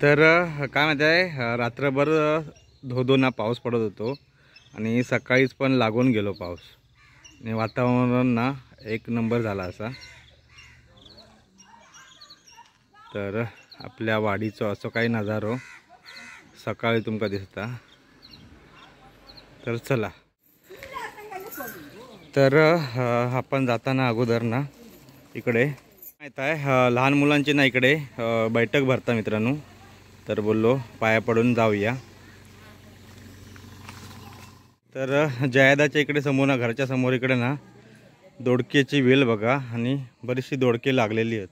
तर काय माहिती आहे, रात्रभर धो ना पाऊस पडत होतो आणि सकाळीच पण लागून गेलो पाऊस आणि वातावरण ना एक नंबर झाला असा। तर आपल्या वाडीचो असो काही नजारो सकाळी तुमका दिसता। तर चला, तर आपण जाताना अगोदर ना इकडे माहीत आहे लहान मुलांची ना इकडे बैठक भरता मित्रांनो। तर बोललो पाया पडून जाऊया। तर जयादाच्या इकडे समोर ना घराच्या समोर इकडे ना दोडकेची वेल बघा आणि बरीचशी दोडके लागलेली आहेत।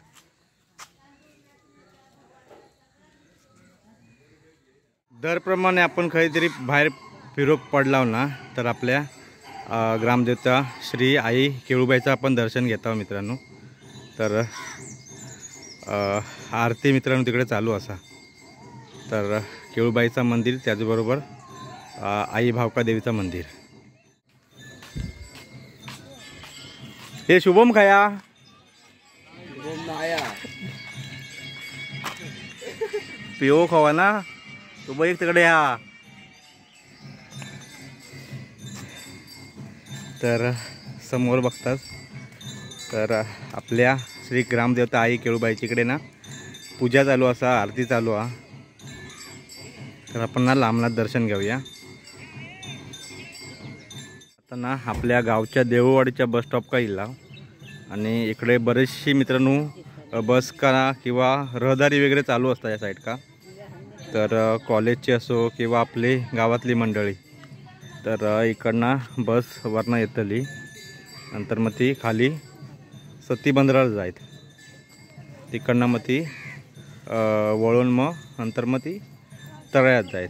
दरप्रमाणे आपण काहीतरी बाहेर फिरोक पडलाव ना तर आपल्या ग्रामदेवता श्री आई केळूबाईचं आपण दर्शन घेतो मित्रांनो। तर आरती मित्रांनो तिकडे चालू असा। तर केळूबाईचं मंदिर त्याचबरोबर आई भावका देवीचं मंदिर। हे शुभम खाया पिओ खावा ना तू बाई तिकडे या। तर समोर बघताच तर आपल्या श्री ग्रामदेवता आई केळूबाईची इकडे ना पूजा चालू असा, आरती चालू आ। तर आपण ना लांबनाथ दर्शन घेऊया। आता ना आपल्या गावच्या देऊळवाडीच्या बस स्टॉप का इला आणि इकडे बरेचशी मित्रांनो बस का किंवा रहदारी वगैरे चालू असतात या साईड का। तर कॉलेजची असो किंवा आपली गावातली मंडळी तर इकडनं बस वरनं येतली, नंतर मग ती खाली सती बंदराला जायत, तिकडनं मग ती वळून मग नंतर मग ती तळ्यात जायत।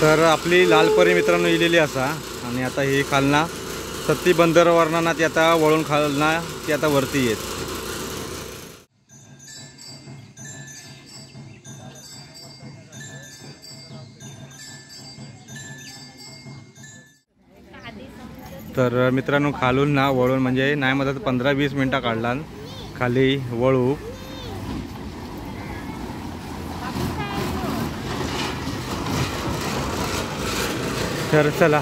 तर आपली लालपरी मित्रांनो इलेली असा आणि आता ही खालना सती बंदरावरनं ना ती आता वळून खालना ती आता वरती येत। तर मित्रांनो खालून ना वळून म्हणजे नाही म्हणत 15-20 मिनटं काढला खाली वळू। तर चला,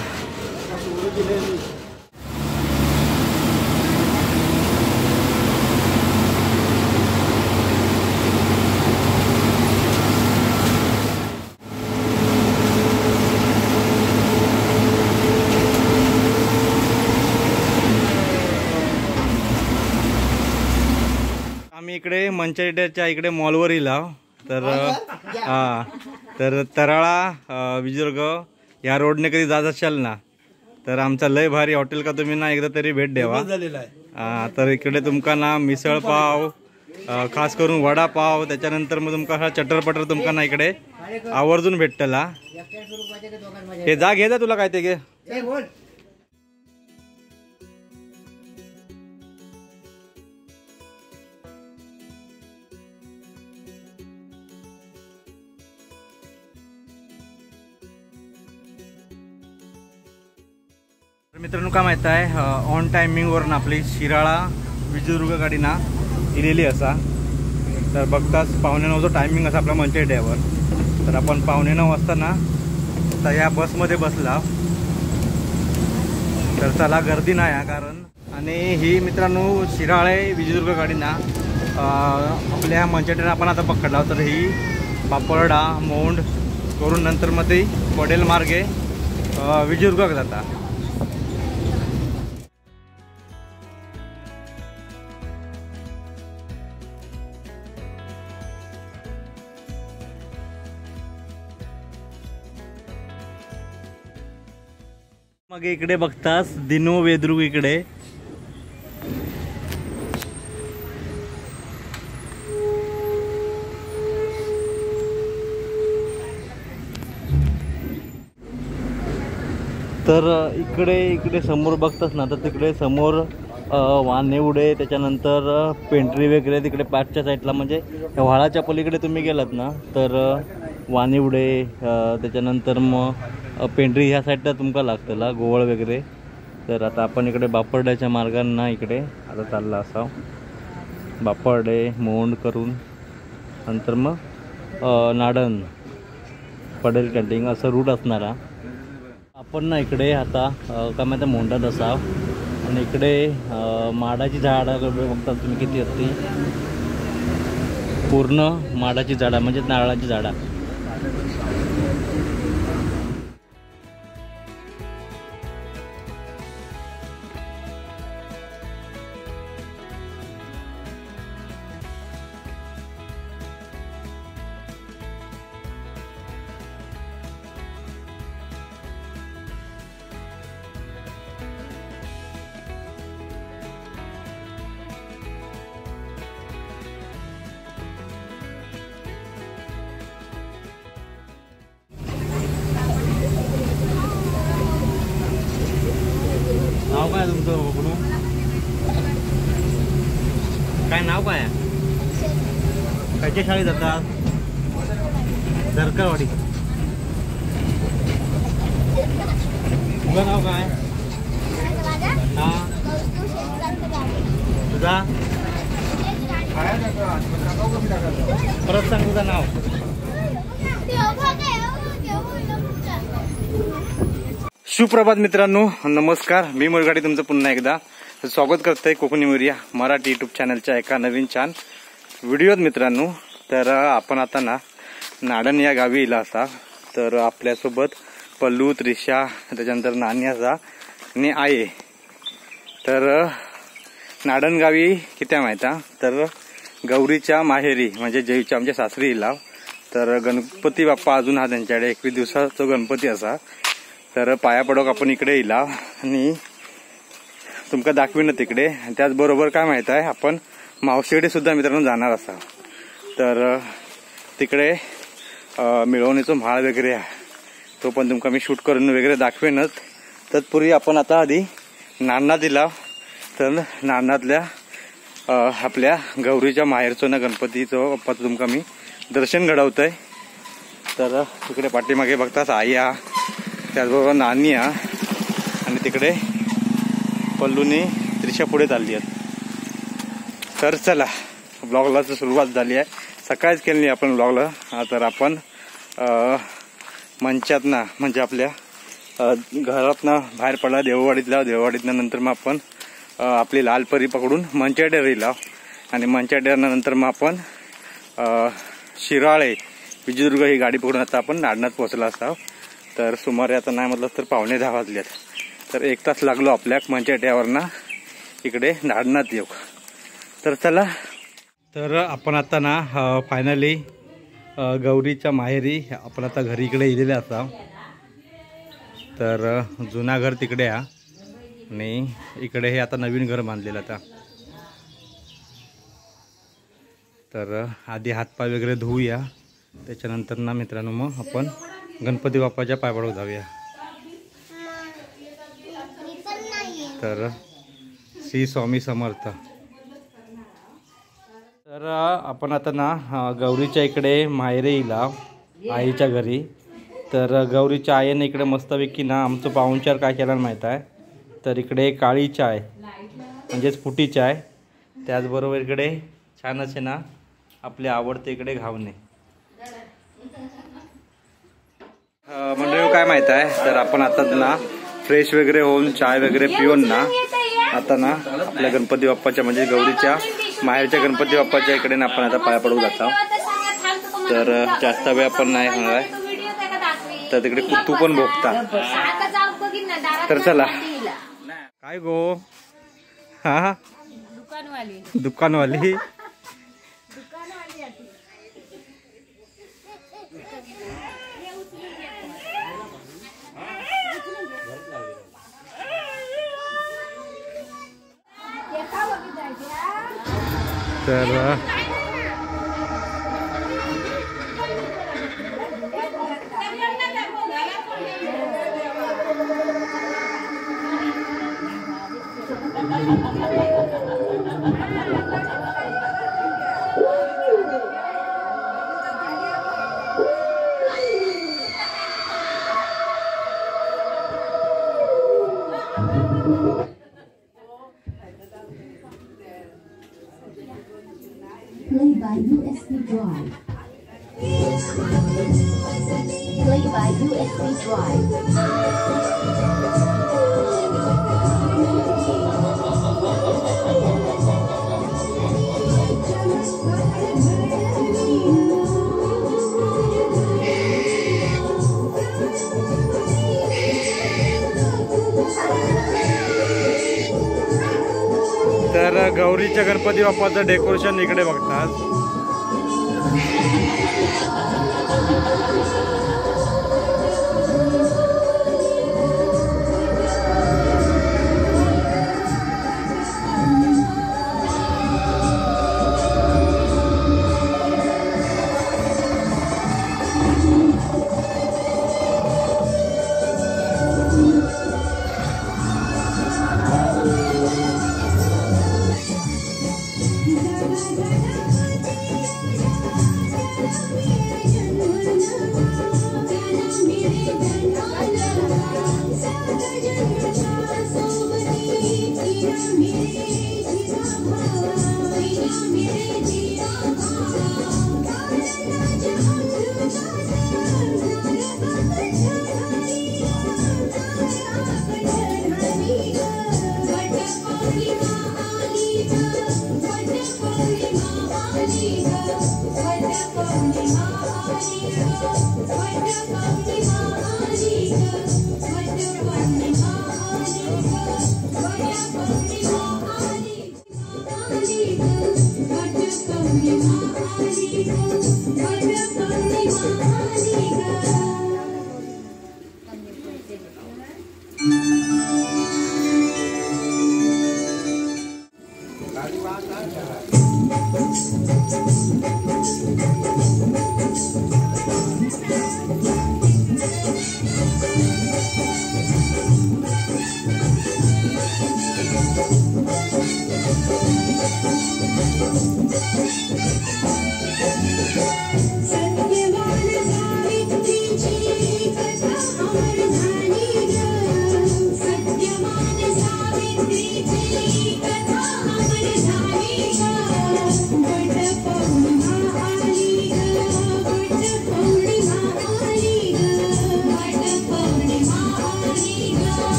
आम्ही इकडे मंचेड्याच्या इकडे मॉलवर इलाव। तर तर तराळा विजयदुर्ग या रोडने कधी जात असाल ना तर आमचा लय भारी हॉटेल का तुम्ही ना एकदा तरी भेट द्यावा। तर इकडे तुमका ना मिसळ पाव, खास करून वडापाव, त्याच्यानंतर मग तुमका हा चटरपटर तुमका ना इकडे आवर्जून भेटतला। हे जा घे जा तुला काय ते घे। मित्रांनो काय माहित आहे ऑन टायमिंगवर ना आपली शिराळा विजयदुर्ग गाडी ना इलेली असा। तर बघताच 9:15 टायमिंग असा आपल्या मंचेड्यावर। तर आपण 9:15 वाजता ना आता या बसमध्ये बसला। तर चला गर्दी नाही कारण आणि ही मित्रांनो शिराळे विजयदुर्ग गाडी ना आपल्या मंचेड्याला आपण आता पकडला। तर ही पापरडा मोंड करून नंतर मग ती पडेल मार्गे विजयदुर्ग जाता। मग इकडे बघतास दिनो वेद्रुग इकडे तर इकडे समोर बघतास ना तर तिकडे समोर वानेवडे, त्याच्यानंतर पेंट्री वगैरे तिकडे पाठच्या साईडला म्हणजे व्हाळाच्या पलीकडे तुम्ही गेलात ना तर वानेवडे, त्याच्यानंतर मग पेंट्री ह्या साईडला तुमका लागतला गोवळ वगैरे। तर आता आपण इकडे बापर्ड्याच्या मार्गांना इकडे आता चालला असाव. बापर्डे मोंड करून नंतर मग नाडण पडेल कॅन्टीन असं रूट असणारा. आपण ना इकडे आता काय माहिती मोंडात असाव आणि इकडे माडाची झाडं बघता तुम्ही किती असते. पूर्ण माडाची झाडं म्हणजे नारळाची झाडं. नाव काय तुमचं बघू? काय नाव काय? खायच्या शाळेत जातात? दरकरवाडी. तुझं नाव काय? हा तुझा परत सांग तुझं नाव. सुप्रभात मित्रांनो, नमस्कार. मी मुरगाडी तुमचं पुन्हा एकदा स्वागत करतोय कोकणी मुरिया मराठी यूट्यूब चॅनलच्या एका नवीन छान व्हिडिओत. मित्रांनो, तर आपण आता ना नाडण या गावी इला असा. तर आपल्यासोबत पल्लू, त्रिशा, त्याच्यानंतर नान्याचा आणि आहे. तर नाडण गावी किती माहिती तर गौरीच्या माहेरी म्हणजे जयच्या आमच्या सासरी इला. तर गणपती बाप्पा अजून हा त्यांच्याकडे 21 दिवसाचा गणपती असा. तर पाया पडोक आपण इकडे इला आणि तुमका दाखवीन तिकडे. त्याचबरोबर काय माहित आहे आपण मावशीकडे सुद्धा मित्रांनो जाणार असा. तर तिकडे मिळवणीचं म्हाळ वगैरे आहे, तो पण तुमका मी शूट करून वगैरे दाखवेनच. तत्पूर्वी आपण आता आधी नाना दिला. तर नानातल्या आपल्या गौरीच्या माहेरचं ना गणपतीचं बाप्पाचं तुमका मी दर्शन घडवतोय. तर तिकडे पाठीमागे बघताच आई आ, त्याचबरोबर नानी आ आणि तिकडे पल्लूनी त्रिशा पुढे चालली आहेत. तर चला, ब्लॉगला सुरुवात झाली आहे. सकाळीच केली आपण ब्लॉगला. तर आपण मंचात ना म्हणजे आपल्या घरातनं बाहेर पडला देववाडीतनं नंतर मग आपण आपली लालपरी पकडून मंचाडेर येईल आणि मंचाडेरनंतर मग आपण शिराळे विजयदुर्ग ही गाडी पकडून आता आपण नाडणात पोहोचला असाव. तर सुमारे आता नाही म्हटलं तर 9:15 वाजल्यात. तर 1 तास लागलो आपल्या मंचाट्यावरना इकडे नाडणात येऊ. तर चला, तर आपण आता ना फायनली गौरीच्या माहेरी आपण आता घरी इकडे इलेले असाव. तर जुना घर तिकडे आहे आणि इकडे हे आता नवीन घर बांधलेलं आता. तर आधी हातपाय वगैरे धुवूया, त्याच्यानंतर ना मित्रांनो मग आपण गणपती बाप्पाच्या पाय पडून जाऊया. तर श्री स्वामी समर्थ. तर आपण आता ना गौरीच्या इकडे माहेरे इला आईच्या घरी. तर गौरीच्या आईने इकडे मस्तपैकी ना आमचं पाहुणचार काय केला माहीत आहे. तर इकडे काळी चाय म्हणजेच फुटी चाय, त्याचबरोबर इकडे छान असे ना आपले आवडते इकडे घावणे. मंडळी काय माहित आहे, तर आपण आता ना फ्रेश वगैरे होऊन चाय वगैरे पिऊन ना आता ना आपल्या गणपती बाप्पाच्या म्हणजे गौरीच्या माहेरच्या गणपती बाप्पाच्या इकडे ना आपण आता पाया पडू जातो. तर जास्त वेळ आपण नाही होणार आहे. तर तिकडे कुत्तू पण भोगता. तर चला. काय गो? हा दुकानवाली. तर Play by USB drive. Play by USB drive. तर गौरीच्या गणपती बाप्पाचं डेकोरेशन इकडे बघतात.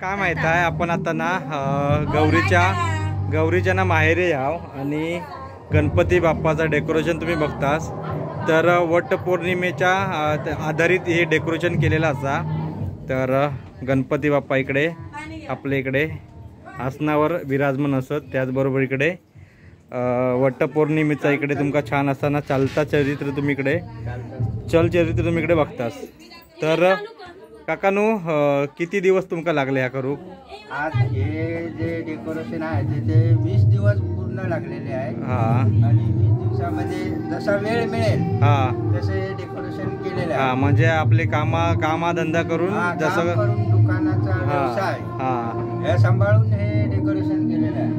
काय माहित आहे आपण आता ना गौरीच्या ना माहेरी याव आणि गणपती बाप्पाचं डेकोरेशन तुम्ही बघतास. तर वट पौर्णिमेच्या आधारित हे डेकोरेशन केलेलं असा. तर गणपती बाप्पा इकडे आपल्या इकडे आसनावर विराजमान असत. त्याचबरोबर इकडे वटपौर्णिमेचा इकडे तुमका छान असताना चालता चरित्र तुम्ही इकडे चरित्र तुम्ही इकडे बघतास. तर काकानू किती दिवस तुमका लागले ह्या करू? आज हे जे डेकोरेशन आहे ते 20 दिवस पूर्ण लागलेले आहे. आणि 20 दिवसामध्ये जसा वेळ मिळेल तसे डेकोरेशन केलेले आहे. म्हणजे आपले कामधंदा करून जसं दुकानाचा व्यवसाय हे सांभाळून हे डेकोरेशन केलेलं आहे.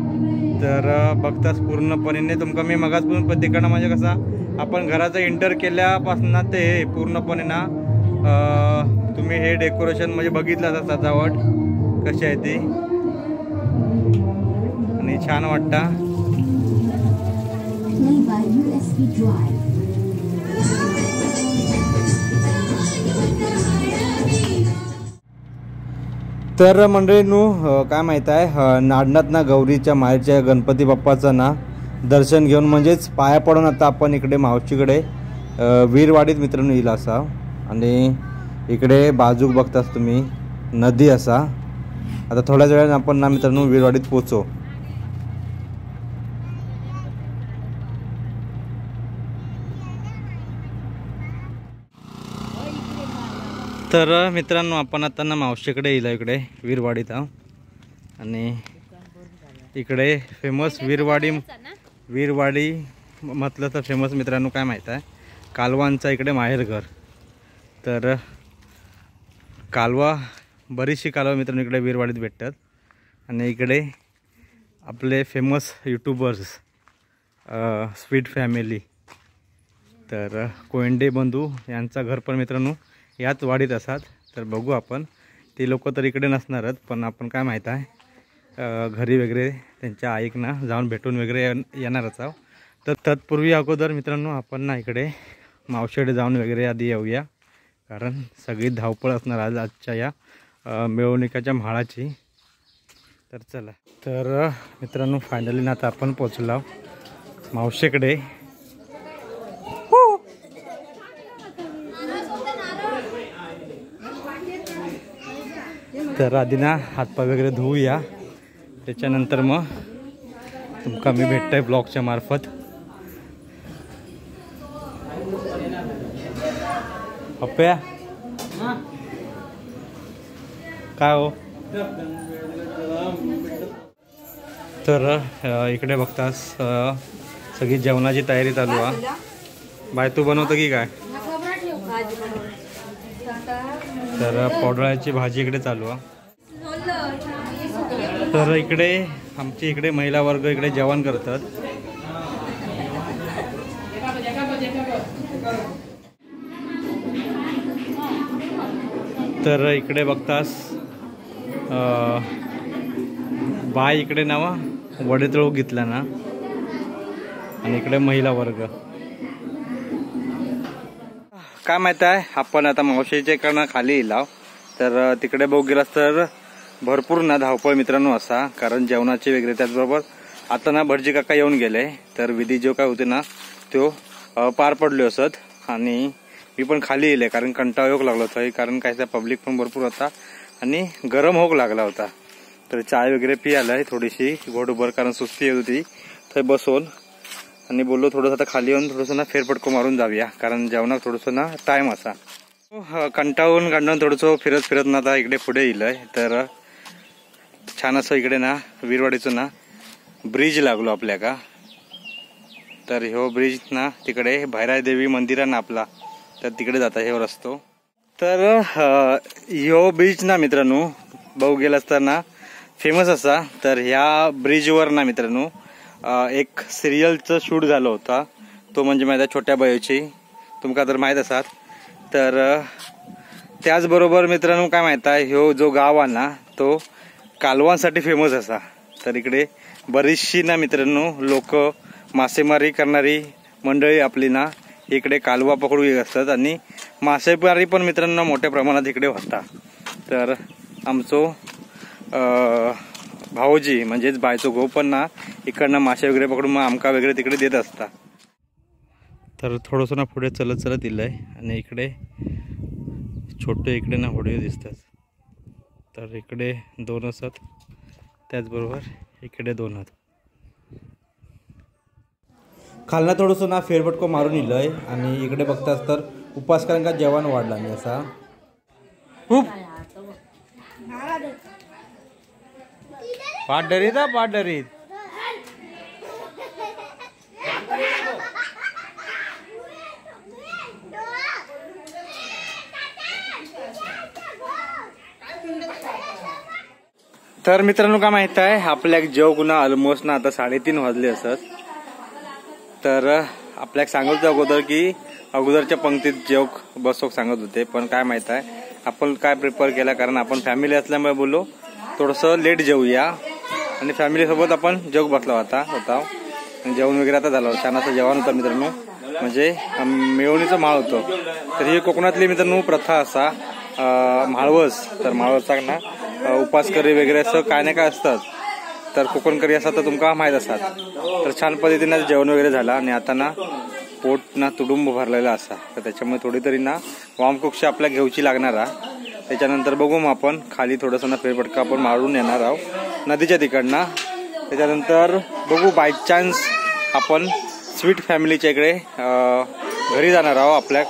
तर बघताच पूर्णपणे तुमका मी मगाचपासून प्रतिकडनं म्हणजे कसा आपण घराचं एंटर केल्यापासून ते पूर्णपणे ना तुम्ही हे डेकोरेशन म्हणजे बघितलं आता सजावट कशी आहे ती आणि छान वाटतं. तर मंडळींनो काय माहीत आहे नाडनाथ ना गौरीच्या माहेरच्या गणपती बाप्पाचं ना दर्शन घेऊन म्हणजेच पाया पडून आता आपण इकडे मावशीकडे वीरवाडीत मित्रांनो येईल असा आणि इकडे बाजूक बघताच तुम्ही नदी असा। आता थोड्याच वेळाने आपण ना मित्रांनो वीरवाडीत पोहोचू। तर मित्रांनो आपण आता ना मावशीकडे येईल इकडे वीरवाडीत आणि इकडे फेमस वीरवाडी म्हटलं तर फेमस मित्रांनो काय माहीत आहे कालवांचा इकडे माहेर घर। तर कालवा बरीचशी कालवा मित्रांनो इकडे वीरवाडीत भेटतात आणि इकडे आपले फेमस यूट्यूबर्स स्वीट फॅमिली तर कोयंडे बंधू यांचा घर पण मित्रांनो याच वाडीत असतात। तर बघू आपण ते लोक तर इकडे नसणारच पण आपण काय माहीत आहे घरी वगैरे त्यांच्या आईकना जाऊन भेटून वगैरे येणारच आहोत। तर तत्पूर्वी अगोदर मित्रांनो आपण ना इकडे मावशीकडे जाऊन वगैरे आधी येऊया कारण सगळी धावपळ असणार आज आजच्या या मिरवणुकीच्या म्हाळाची। तर चला तर मित्रांनो फायनली ना आता आपण पोचलो मावशीकडे। तर आधी ना हातपाय वगैरे धुवूया त्याच्यानंतर मग तुमका मी भेटतोय ब्लॉगच्या मार्फत। पप्प्या काय हो तर इकडे बघतास सगळी जेवणाची तयारी चालू आहे। बाय तू बनवतो की काय? तर पोळ्याची भाजी इकडे चालू आहे। तर इकडे आमची इकडे महिला वर्ग इकडे जेवण करतात। तर इकडे बघतास बाय इकडे नावा वडेतळू घेतला ना आणि इकडे महिला वर्ग काय माहित आहे आपण आता मावशीच्या इकडनं खाली येलाव। तर तिकडे बघू गेलास तर भरपूर ना धावपळ मित्रांनो असा कारण जेवणाचे वगैरे त्याचबरोबर आता ना भटजी काका येऊन गेले तर विधी जो काय होते ना तो पार पडलो असत आणि मी पण खाली येले कारण कंटाळा होक लागला होता कारण काय पब्लिक पण भरपूर होता आणि गरम होक लागला होता। तर चाय वगैरे पियालाय थोडीशी घोडभर कारण सुस्ती येत होती थंय बसून आणि बोललो थोडंसं आता खाली येऊन थोडंसं ना फेरफटको मारून जाऊया कारण जेवणाक थोडंसं ना टाइम असा। कंटाळून काढून थोडंसं फिरत ना आता इकडे पुढे येईलय तर छान असं इकडे ना वीरवाडीचं ना ब्रिज लागलो आपल्या का। तर ह्यो ब्रिज ना तिकडे भैराई देवी मंदिर ना आपला तर तिकडे जाता ह्यो रस्तो। तर ह्यो ब्रिज ना मित्रांनो बघू गेलास तर ना फेमस असा। तर ह्या ब्रिजवर ना मित्रांनो एक सिरियलचं शूट झालं होता तो म्हणजे माहिती आहे छोट्या बाईची तुमका तर माहीत असाल। तर त्याचबरोबर मित्रांनो काय माहित आहे ह्यो जो गाव आहे ना तो कालवांसाठी फेमस असा। तर इकडे बरीचशी ना मित्रांनो लोक मासेमारी करणारी मंडळी आपली ना इकडे कालवा पकडू येत असतात आणि मासेमारी पण मित्रांनो मोठ्या प्रमाणात इकडे होता। तर आमचो भाऊजी म्हणजेच बायचो गो पण ना इकडनं मासे वगैरे पकडून मग आमका वगैरे तिकडे देत असता। तर थोडंसं ना पुढे चलत दिलंय आणि इकडे छोटे इकडे ना होडे दिसतात। तर इकडे 2 असतात त्याचबरोबर इकडे 2 आहेत। खालना थोडंसं ना फेरफटको मारून इलय आणि इकडे बघतास तर उपासकारांका जेवण वाढला मी असा खूप पाठ डरीत तर मित्रांनो काय माहित आहे आपल्या जेव ना ऑलमोस्ट ना आता 3:30 वाजले असत। तर आपल्याक सांगत अगोदर की अगोदरच्या पंक्तीत जेवक बसोक सांगत होते पण काय माहित आहे आपण काय प्रिपेअर केला कारण आपण फॅमिली असल्यामुळे बोललो थोडंसं लेट जेवूया आणि फॅमिली सोबत आपण जेवक बसला होता जेवण वगैरे आता झालं छान असं जेवण होतं मित्रांनो म्हणजे मिरवणीचं माळ होतं। तर ही कोकणातली मित्रांनो प्रथा असा माळवस तर माळवसाक ना उपास करी वगैरे असं काय नाही काय असतात. तर कोकण करी असतात तर तुमका माहीत असतात. तर छान पद्धतीनं जेवण वगैरे झालं आणि आता ना पोट ना तुडुंब भरलेला असा. तर त्याच्यामुळे थोडी तरी ना वामकुक्षी आपल्या घेऊची लागणार आहे. त्याच्यानंतर बघू मग आपण खाली थोडंसं ना फेरफटका आपण मारून येणार आहोत नदीच्या तिकडनं. त्याच्यानंतर बघू बाय चान्स आपण स्वीट फॅमिलीच्या इकडे घरी जाणार आहोत. आपल्या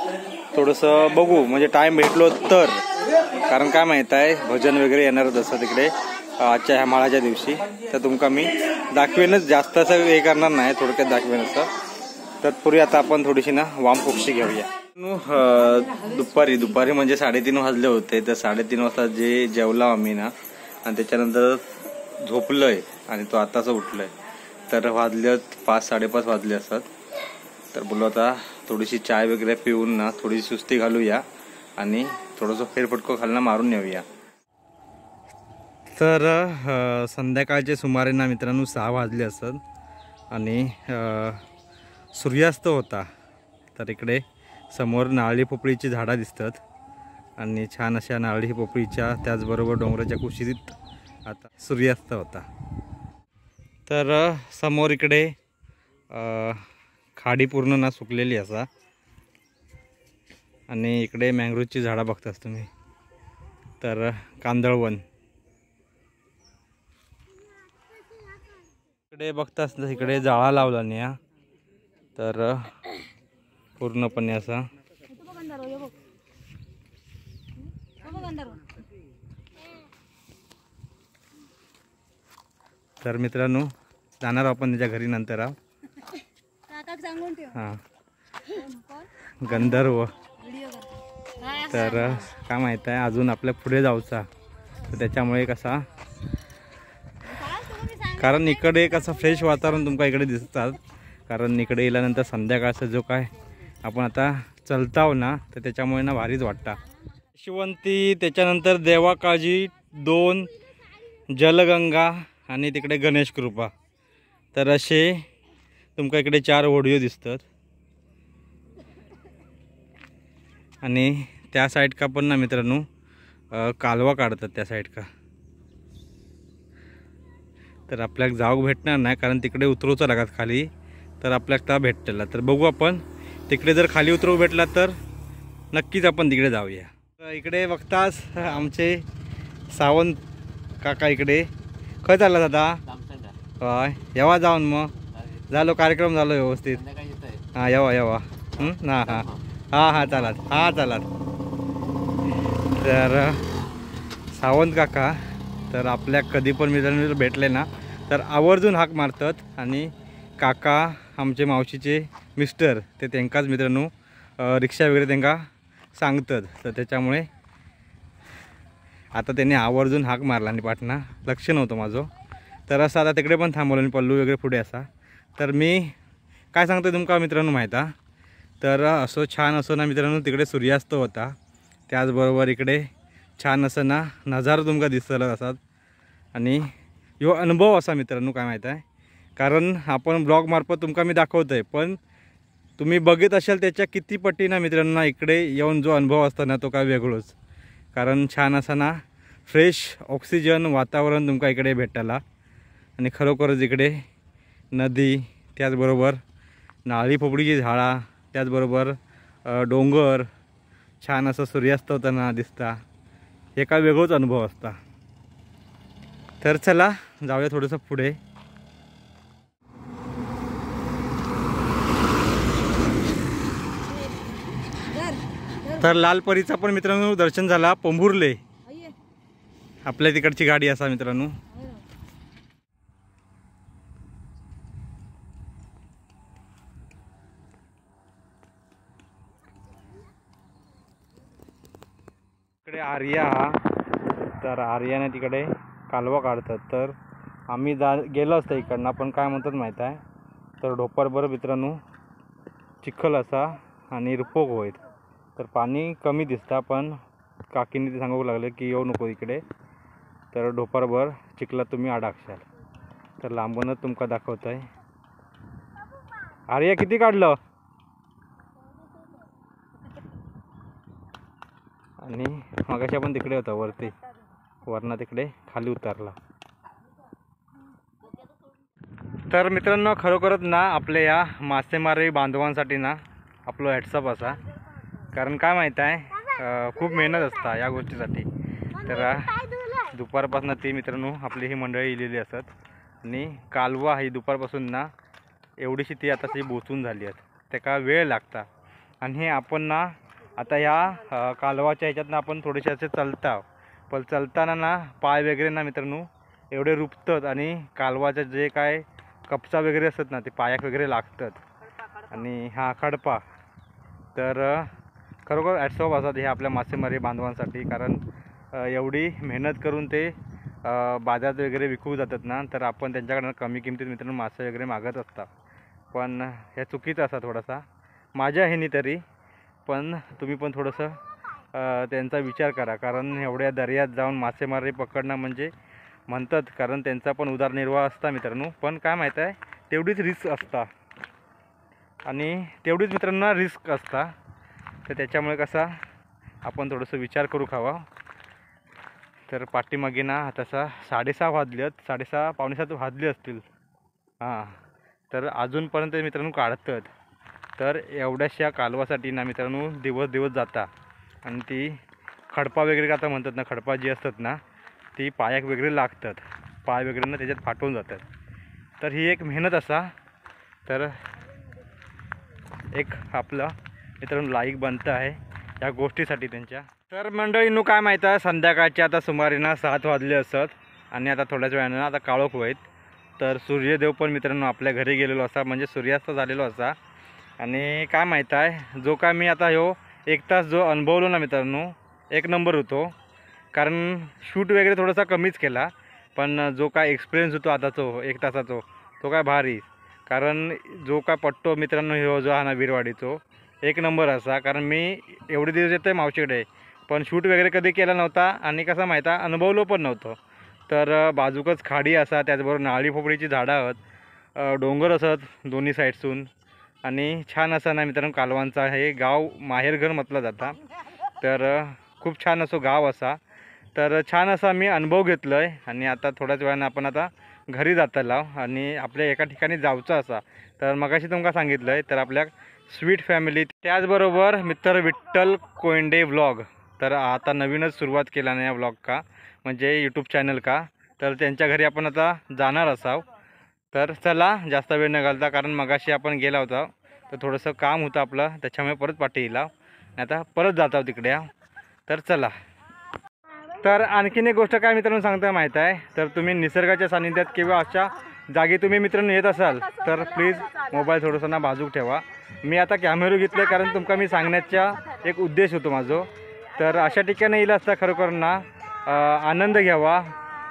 थोडंसं बघू म्हणजे टाईम भेटलो तर, कारण काय माहीत आहे भजन वगैरे येणारच असं तिकडे आजच्या ह्या माळाच्या दिवशी. तर तुमका मी दाखवेनच, जास्त असं हे करणार नाही, थोडक्यात दाखवेन असं. तत्पूर्वी आता आपण थोडीशी ना वामकुक्षी घेऊया. दुपारी म्हणजे 3:30 वाजले होते. तर 3:30 वाजता जे जेवला आम्ही ना आणि त्याच्यानंतर झोपलोय आणि तो आताच उठलोय. तर वाजले 5-5:30 वाजले असतात. तर बोललो आता थोडीशी चाय वगैरे पिऊन ना थोडीशी सुस्ती घालूया आणि थोडंसं फेरफटको खालना मारून येऊया. तर संध्याकाळचे सुमारे ना मित्रांनो 6 वाजले असत आणि सूर्यास्त होता. तर इकडे समोर नारळी पोपळीची झाडं दिसतात आणि छान अशा नारळी पोपळीच्या त्याचबरोबर डोंगराच्या कुशीत आता सूर्यास्त होता. तर समोर इकडे खाडी पूर्ण ना सुकलेली असा आणि इकडे मँग्रोवची झाडं बघतास तुम्ही. तर कांदळवन इकडे बघतास इकडे जाळा लावला नाही. तर पूर्णपणे असा तर मित्रांनो जाणार आपण त्याच्या घरी नंतर. हां गंधर्व. तर काय माहीत आहे अजून आपल्या पुढे जाऊचा. तर त्याच्यामुळे कसा, कारण इकडे कसं फ्रेश वातावरण तुमका इकडे दिसतात. कारण इकडे गेल्यानंतर संध्याकाळचा जो काय आपण आता चलताव ना तर त्याच्यामुळे ना भारीच वाटतं. शिवंती, त्याच्यानंतर देवाकाळजी 2, जलगंगा आणि तिकडे गणेश कृपा. तर असे तुमका इकडे 4 व्हिडिओ दिसतात. आणि त्या साईड का पण ना मित्रांनो कालवा काढतात त्या साईड का. तर आपल्याला जाऊ भेटणार नाही कारण तिकडे उतरवचं लागत खाली. तर आपल्याला त्या भेटला तर बघू आपण तिकडे जर खाली उतरवू भेटला तर नक्कीच आपण तिकडे जाऊया. इकडे बघताच आमचे सावंत काका इकडे खय चालला दादा. होय येवा जाऊन मग झालो कार्यक्रम झालो व्यवस्थित. हां येवा हां हां हां हां चालात. तर सावंत काका तर आपल्या कधी पण मित्रांनो भेटले ना तर आवर्जून हाक मारतात. आणि काका आमचे मावशीचे मिस्टर ते त्यांकाच मित्रांनो रिक्षा वगैरे त्यांना सांगतात. तर त्याच्यामुळे आता त्यांनी आवर्जून हाक मारला आणि पाठना लक्ष नव्हतं माझं. तर असं आता तिकडे पण थांबवलं आणि पल्लू वगैरे पुढे असा. तर मी काय सांगतो तुमका मित्रांनो माहीत आहे. तर असं छान असं ना मित्रांनो तिकडे सूर्यास्त होता. त्याचबरोबर इकडे छान असं ना नजारा तुमका दिसतलं असतात. आणि यो अनुभव असा मित्रांनो काय माहीत आहे, कारण आपण ब्लॉगमार्फत तुमका मी दाखवतो आहे पण तुम्ही बघित असाल त्याच्या किती पटीनं मित्रांनो इकडे येऊन जो अनुभव असतो ना तो काय वेगळोच. कारण छान असा ना फ्रेश ऑक्सिजन वातावरण तुमका इकडे भेटायला. आणि खरोखरच इकडे नदी, त्याचबरोबर नारळी पोपळीची झाडा, त्याचबरोबर डोंगर, छान असं सूर्यास्त होताना दिसता. हे काय वेगळाच अनुभव असता. तर चला जाऊया थोडंसं पुढे. तर लालपरीचा पण मित्रांनो दर्शन झाला. पोंभुर्ले आपल्या तिकडची गाडी असा मित्रांनो. इकडे आर्या, तर आर्याने तिकडे कालवा काढतात. तर आम्ही गेलो असतो इकडनं पण काय म्हणतात माहीत आहे तर ढोपरभर मित्रांनो चिखल असा आणि रुपोग होईल. तर पाणी कमी दिसता पण काकीने ते सांगू लागले की येऊ नको इकडे. तर ढोपरभर चिखलात तुम्ही अडकशाल. तर लांबूनच तुमका दाखवत आहे. आर्या किती काढलं. आणि मगाशी आपण तिकडे होता वरती वरना तिकडे खाली उतरला. तर मित्रांनो खरोखरच ना आपल्या या मासेमारी बांधवांसाठी ना आपलं हॅट्सअप असा. कारण काय माहीत आहे खूप मेहनत असता या गोष्टीसाठी. तर दुपारपासून ती मित्रांनो आपली ही मंडळी इलेली असतात आणि कालवा ही दुपारपासून ना एवढीशी ती आता ती बोचून झाली आहेत. त्याका वेळ लागता आणि हे आपण ना आता ह्या कालवाच्या ह्याच्यातनं आपण थोडेसे असे चालता, पण चालताना ना पाय वगैरे ना मित्रांनो एवढे रुपतात आणि कालवाचं जे काय कपचा वगैरे असतात ना ते पायाक वगैरे लागतात. आणि हा खडपा तर खरोखर ॲट्सऑफ असतात हे आपल्या मासेमारी बांधवांसाठी. कारण एवढी मेहनत करून ते बाजारात वगैरे विकू जातात ना, तर आपण त्यांच्याकडनं कमी किमतीत मित्रांनो मासे वगैरे मागत असतात. पण हे चुकीचं असं थोडासा माझ्या ह्यानी तरी. पण तुम्ही पण थोडंसं त्यांचा विचार करा. कारण एवढ्या दर्यात जाऊन मासेमारी पकडणं म्हणजे म्हणतात कारण त्यांचा पण उदरनिर्वाह असता मित्रांनो. पण काय माहीत आहे तेवढीच रिस्क असता आणि तेवढीच मित्रांनो रिस्क असता. तर त्याच्यामुळे कसा आपण थोडंसं विचार करू खावा. तर पाठीमागे ना तसा 6:30 वाजले आहेत, 6:30 पावणे 7 वाजले असतील. हां तर अजूनपर्यंत मित्रांनो काढतात. तर एवढ्याशा कालवासाठी ना मित्रांनो दिवस जाता. आणि ती खडपा वगैरे आता म्हणतात ना, खडपा जी असतात ना ती पायाक वगैरे लागतात, पाय वगैरे ना त्याच्यात फाटून जातात. तर ही एक मेहनत असा. तर एक आपला मित्रांनो लाईक बनतं आहे या गोष्टीसाठी त्यांच्या. तर मंडळींनो काय माहीत आहे संध्याकाळचे आता सुमारे ना 7 वाजले असत आणि आता थोड्याच वेळानं आता काळोख होईत. तर सूर्यदेव पण मित्रांनो आपल्या घरी गेलेलो असा, म्हणजे सूर्यास्त झालेलो असा. आणि काय माहीत आहे जो काय मी आता ह्यो 1 तास जो अनुभवलो ना मित्रांनो एक नंबर होतो. कारण शूट वगैरे थोडासा कमीच केला, पण जो काय एक्सपिरियन्स होतो आताचो 1 तासाचो तो काय भारी. कारण जो काय पट्टो मित्रांनो ह्यो जो हा ना वीरवाडीचो 1 नंबर असा. कारण मी एवढे दिवस येतो आहे मावशीकडे, पण शूट वगैरे कधी केला नव्हता आणि कसा माहीत आहे अनुभवलो पण नव्हतं. तर बाजूकच खाडी असा, त्याचबरोबर नारळी पोपळीची झाडं आहेत, डोंगर असत दोन्ही साईडसून आणि छान असा ना मित्रांनो कालवांचा हे गाव माहेरघर म्हटलं जातं. तर खूप छान असं गाव असा. तर छान असा मी अनुभव घेतलो आहे आणि आता थोड्याच वेळानं आपण आता घरी जाताला आणि आपल्या एका ठिकाणी जाऊचं असा. तर मगाशी तुमका सांगितलं आहे तर आपल्या स्वीट फॅमिली त्याचबरोबर मित्र विठ्ठल कोयंडे व्लॉग तर आता नवीनच सुरुवात केला ना या व्लॉग का म्हणजे यूट्यूब चॅनल का. तर त्यांच्या घरी आपण आता जाणार असाव. तर चला जास्त वेळ न घालता, कारण मगाशी आपण गेला होता तर थोडंसं काम होतं आपलं त्याच्यामुळे परत पाठी येईल आता परत जातो तिकडे. तर चला. तर आणखीन एक गोष्ट काय मित्रांनो सांगता माहीत आहे, तर तुम्ही निसर्गाच्या सानिध्यात किंवा अशा जागी तुम्ही मित्रांनो येत असाल तर प्लीज मोबाईल थोडंसं ना बाजूक ठेवा. मी आता कॅमेरा घेतले कारण तुमका मी सांगण्याचा एक उद्देश होतो माझो. तर अशा ठिकाणी येईल असता खरोखर ना आनंद घ्यावा.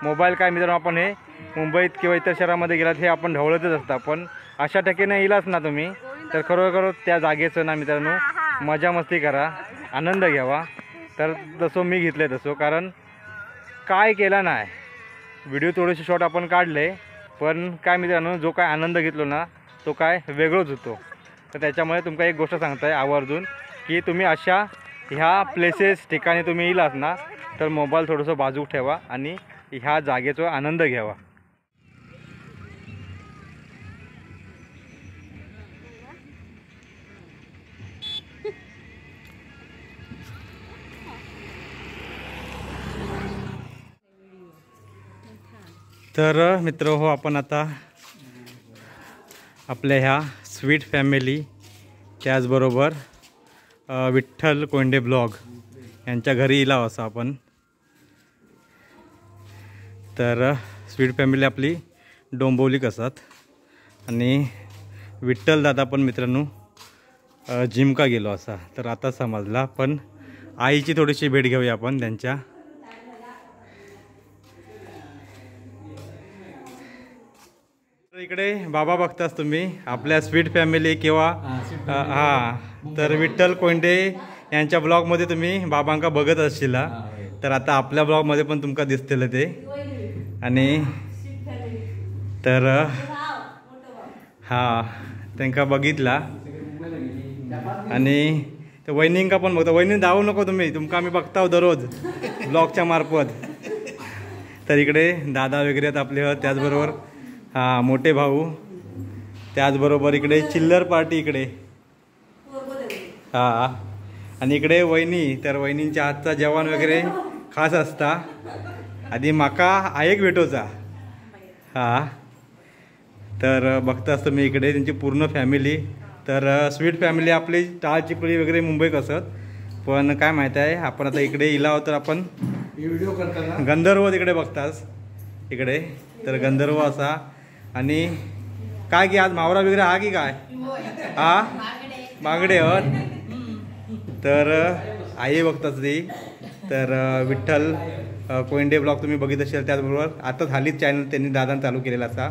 मोबाईल काय मित्रांनो आपण हे मुंबईत किंवा इतर शहरामध्ये गेलात हे आपण ढवळतच असता, पण अशा ठिकाणी येईलाच ना तुम्ही तर खरोखर त्या जागेचं ना मित्रांनो मजा मस्ती करा, आनंद घ्यावा. तर तसं मी घेतलं आहे तसं. कारण काय केला नाही व्हिडिओ थोडेसे शॉर्ट आपण काढले, पण काय मित्रांनो जो काय आनंद घेतलो ना तो काय वेगळंच होतो. तर त्याच्यामुळे तुमका एक गोष्ट सांगताय आवर्जून की तुम्ही अशा ह्या प्लेसेस ठिकाणी तुम्ही येईलात ना तर मोबाईल थोडंसं बाजूक ठेवा आणि ह्या जागेचा आनंद घ्यावा. तर मित्र हो आपण आता आपल्या ह्या स्वीट फॅमिली त्याचबरोबर विठ्ठल कोंडे ब्लॉग यांच्या घरी येला असं आपण. तर स्वीट फॅमिली आपली डोंबिवलीक असतात आणि विठ्ठल दादा पण मित्रांनो जिम का गेलो असा. तर आता समजला, पण आईची थोडीशी भेट घेऊया आपण त्यांच्या. इकडे बाबा बघताच तुम्ही आपल्या स्वीट फॅमिली किंवा हां तर विठ्ठल कोंडे यांच्या ब्लॉगमध्ये तुम्ही बाबांका बघत असशीला. तर आता आपल्या ब्लॉगमध्ये पण तुमका दिसतील ते. आणि तर हां त्यांका बघितला आणि ते वहिनींका पण बघतो. वहिनी धावू नको तुम्ही, तुमका आम्ही बघताव दररोज ब्लॉगच्या मार्फत. तर इकडे दादा वगैरे आहेत आपले, त्याचबरोबर हा मोठे भाऊ, त्याचबरोबर इकडे चिल्लर पार्टी इकडे हा, आणि इकडे वहिनी. तर वहिनींच्या हातचा जेवण वगैरे खास असता. आधी माका आयक भेटोचा हा. तर बघताच तुम्ही इकडे त्यांची पूर्ण फॅमिली. तर स्वीट फॅमिली आपली टाळ चिपळी वगैरे मुंबईत असत, पण काय माहीत आहे आपण आता इकडे इला आहोत तर आपण व्हिडिओ करताना गंधर्व तिकडे बघताच इकडे. तर गंधर्व असा. आणि काय की आज मावरा वगैरे हा की काय हा बागडे होत. तर आई बघताच ती. तर विठ्ठल कोयंडे ब्लॉग तुम्ही बघित असाल, त्याचबरोबर आता झालीच चॅनल त्यांनी दादाने चालू केलेला असा.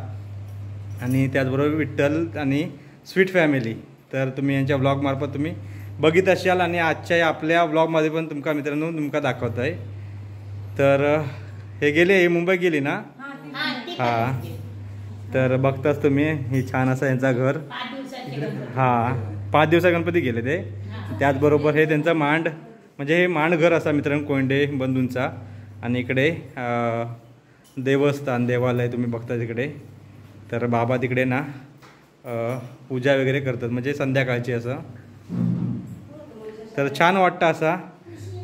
आणि त्याचबरोबर विठ्ठल आणि स्वीट फॅमिली. तर तुम्ही यांच्या ब्लॉगमार्फत तुम्ही बघित असाल, आणि आजच्या आपल्या ब्लॉगमध्ये पण तुमका मित्रांनो तुमका दाखवत आहे. तर हे गेले, हे मुंबई गेली ना हा. तर बघताच तुम्ही ही छान असं यांचा घर हा. 5 दिवसा गणपती गेले ते. त्याचबरोबर हे त्यांचा मांड, म्हणजे हे मांड घर असा मित्रांनो कोयंडे बंधूंचा. आणि इकडे देवस्थान देवालय तुम्ही बघता तिकडे. तर बाबा तिकडे ना पूजा वगैरे करतात, म्हणजे संध्याकाळची असं. तर छान वाटतं असा.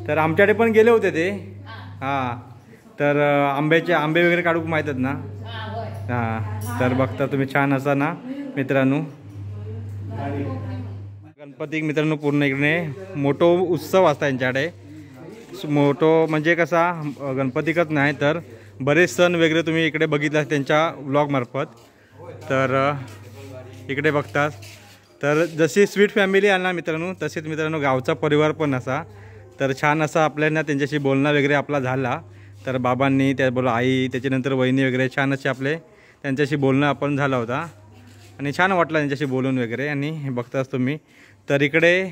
तर आमच्याकडे पण गेले होते ते हां. तर आंबे वगैरे काढू माहीतात ना हां. तर बघता तुम्ही छान असा ना मित्रांनो. गणपती मित्रांनो पूर्ण इकडे मोठो उत्सव असता यांच्याकडे. मोठो म्हणजे कसा गणपतीकच नाही तर बरेच सण वगैरे तुम्ही इकडे बघितला त्यांच्या ब्लॉगमार्फत. तर इकडे बघतात. तर जशी स्वीट फॅमिली आहे ना मित्रांनो, तसेच मित्रांनो गावचा परिवार पण असा. तर छान असा आपल्याला त्यांच्याशी बोलणं वगैरे आपला झाला. तर बाबांनी त्याबरोबर आई, त्याच्यानंतर वहिनी वगैरे छान असे आपले त्यांच्याशी बोलणं आपण झाला होता, आणि छान वाटलं त्यांच्याशी बोलून वगैरे. आणि बघताच तुम्ही. तर इकडे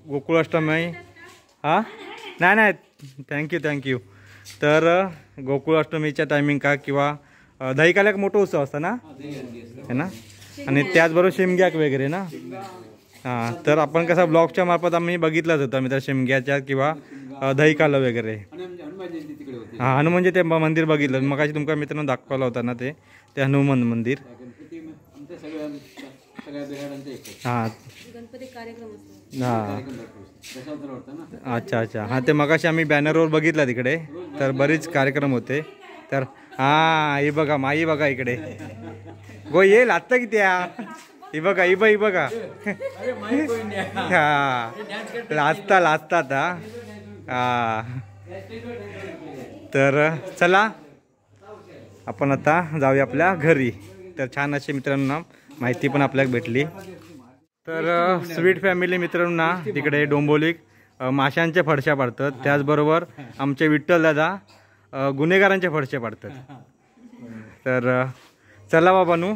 गोकुळाष्टमी हां नाही थँक्यू. तर गोकुळाष्टमीच्या टायमिंग का किंवा दहीकाल्याक मोठा उत्सव असता ना है ना. आणि त्याचबरोबर शिमग्याक वगैरे ना हां. तर आपण कसा ब्लॉगच्या मार्फत आम्ही बघितलाच होता मित्र शिमग्याच्या किंवा दहीकाला वगैरे हां. हनुमानचे ते मंदिर बघितलं मगाशी तुमका मित्रांनो दाखवला होता ना ते हनुमान मंदिर हां हां. अच्छा हां. ते मगाशी आम्ही बॅनरवर बघितला तिकडे. तर बरेच कार्यक्रम होते. तर हां ही बघा माई बघा इकडे गो येईल आत्ता किती ही बघा ही बघा हा लाजता हा. तर चला आपण आता जाऊया आपल्या घरी. तर छान अशी मित्रांनो माहिती पण आपल्याला भेटली. तर स्वीट फॅमिली मित्रांनो तिकडे डोंबोलीत माशांच्या फडशा पाडतात. त्याचबरोबर आमचे विठ्ठल दादा गुन्हेगारांच्या फडशे पाडतात. तर चला बाबानू.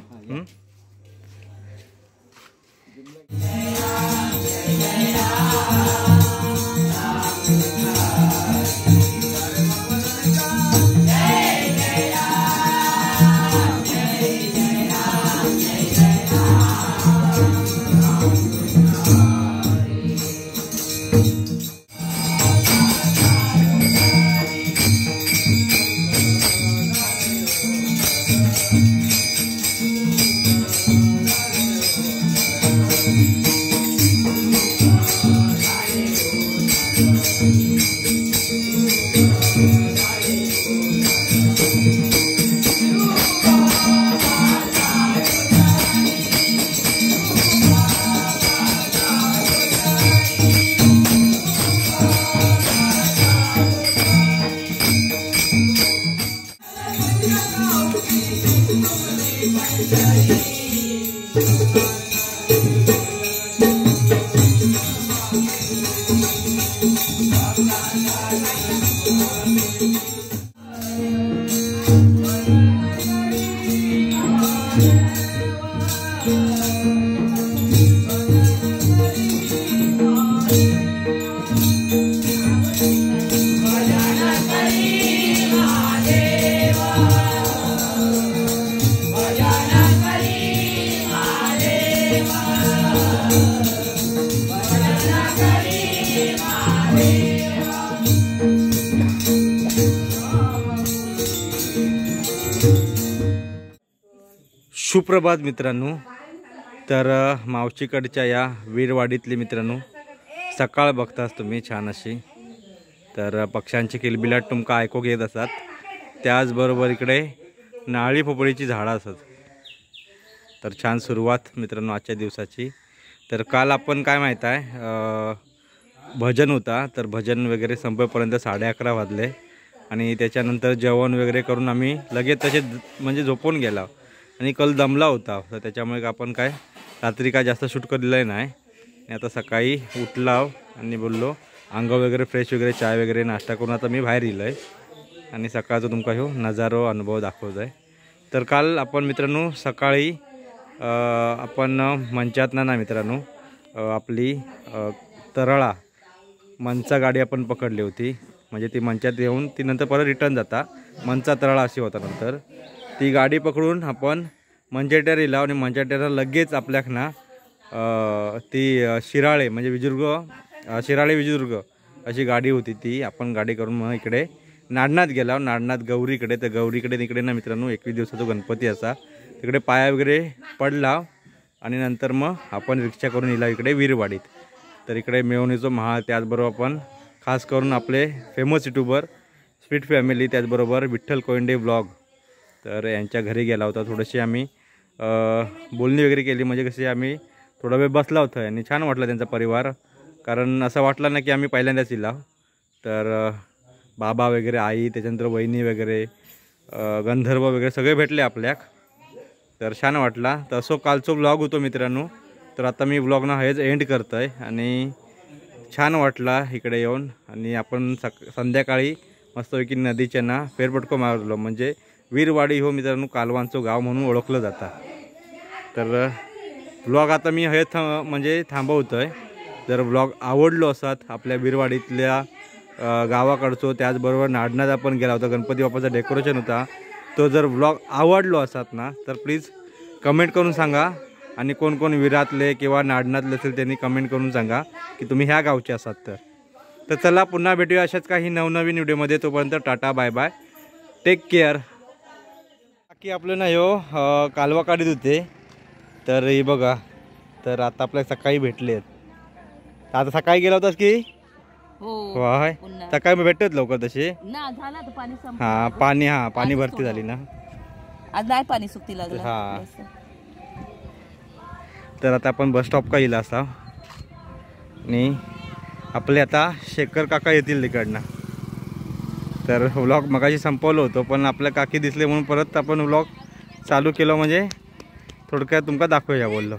सुप्रभात मित्रांनो. तर मावशीकडच्या या वीरवाडीतली मित्रांनो सकाळ बघताच तुम्ही छान अशी. तर पक्ष्यांची किलबिलाट तुमका ऐकूक येत असतात. त्याचबरोबर इकडे नाळी पोपळीची झाडं असतात. तर छान सुरुवात मित्रांनो आजच्या दिवसाची. तर काल आपण काय माहीत आहे भजन होता. तर भजन वगैरे संपेपर्यंत 11:30 वाजले आणि त्याच्यानंतर जेवण वगैरे करून आम्ही लगेच तसे म्हणजे झोपून गेला आणि कल दमला होता. तर त्याच्यामुळे आपण काय रात्री काय जास्त शूट केलेलं नाही. आणि आता सकाळी उठला आणि बोललो अंग वगैरे फ्रेश वगैरे चाय वगैरे नाश्ता करून आता मी बाहेर येलो आहे आणि सकाळचा तुमका ह्यो नजारो अनुभव दाखवत आहे. तर काल आपण मित्रांनो सकाळी आपण मंचातनं ना मित्रांनो आपली तरळा मंचा गाडी आपण पकडली होती. म्हणजे ती मंचात येऊन ती नंतर परत रिटर्न जाता मंचा तरळा अशी होता. नंतर ती गाडी पकडून आपण मंचेटेर येला आणि मंचेटेरला लगेच आपल्याक ना ती शिराळे म्हणजे विजयदुर्ग शिराळे विजयदुर्ग अशी गाडी होती. ती आपण गाडी करून मग इकडे नाडनाथ गेला. नाडनाथ गौरीकडे. तर गौरीकडे तिकडे ना मित्रांनो 21 दिवसाचा गणपती असा तिकडे पाया वगैरे पडला आणि नंतर मग आपण रिक्षा करून येला इकडे वीरवाडीत. तर इकडे मेवणीचं महाल त्याचबरोबर आपण खास करून आपले फेमस यूट्यूबर स्वीट फॅमिली त्याचबरोबर विठ्ठल कोयंडे ब्लॉग तर यांच्या घरी गेला होता. थोडीशी आम्ही बोलणी वगैरे केली. म्हणजे कशी आम्ही थोडा वेळ बसला होता आणि छान वाटलं त्यांचा परिवार. कारण असं वाटलं ना की आम्ही पहिल्यांदाच येला. तर बाबा वगैरे आई त्याच्यानंतर वहिनी वगैरे गंधर्व वगैरे सगळे भेटले आपल्याक. तर छान वाटला. तर असो कालचो ब्लॉग होतो मित्रांनो. तर आता मी ब्लॉग ना हेच एंड करतो आहे आणि छान वाटला इकडे येऊन. आणि आपण संध्याकाळी मस्तपैकी नदीच्या ना फेरफटको मारलो. म्हणजे वीरवाडी हो मित्रांनो कालवांचं गाव म्हणून ओळखलं जातं. तर ब्लॉग आता मी हे म्हणजे थांबवतो आहे. जर ब्लॉग आवडलो असतात आपल्या वीरवाडीतल्या गावाकडचो त्याचबरोबर नाडनाथ आपण गेला होता गणपती बाप्पाचं डेकोरेशन होता तो जर ब्लॉग आवडलो असतात ना तर प्लीज कमेंट करून सांगा. आणि कोण कोण विरातले किंवा नाडनाथले असेल त्यांनी कमेंट करून सांगा की तुम्ही ह्या गावचे असात. तर चला पुन्हा भेटूया अशाच काही नवनवीन व्हिडिओमध्ये. तोपर्यंत tata bye bye take care. बाकी आपलं ना ह्यो कालवा काढीत होते. तर हे बघा तर आता आपल्या सकाळी भेटले आहेत. आता सकाळी गेला होतास की हो हाय सकाळी भेटत लवकर तसे ना झाला तर पाणी पाणी भरती झाली ना आज नाही पाणी सुकती लागलं. हा तर आता आपण बस स्टॉप का येला असा आणि आपले आता शेखर काका येतील तिकडनं. तर व्लॉग मगाशी संपवलं होतं पण आपल्या काकी दिसले म्हणून परत आपण व्लॉग चालू केलं. म्हणजे थोडक्यात तुमका दाखवूया बोललो.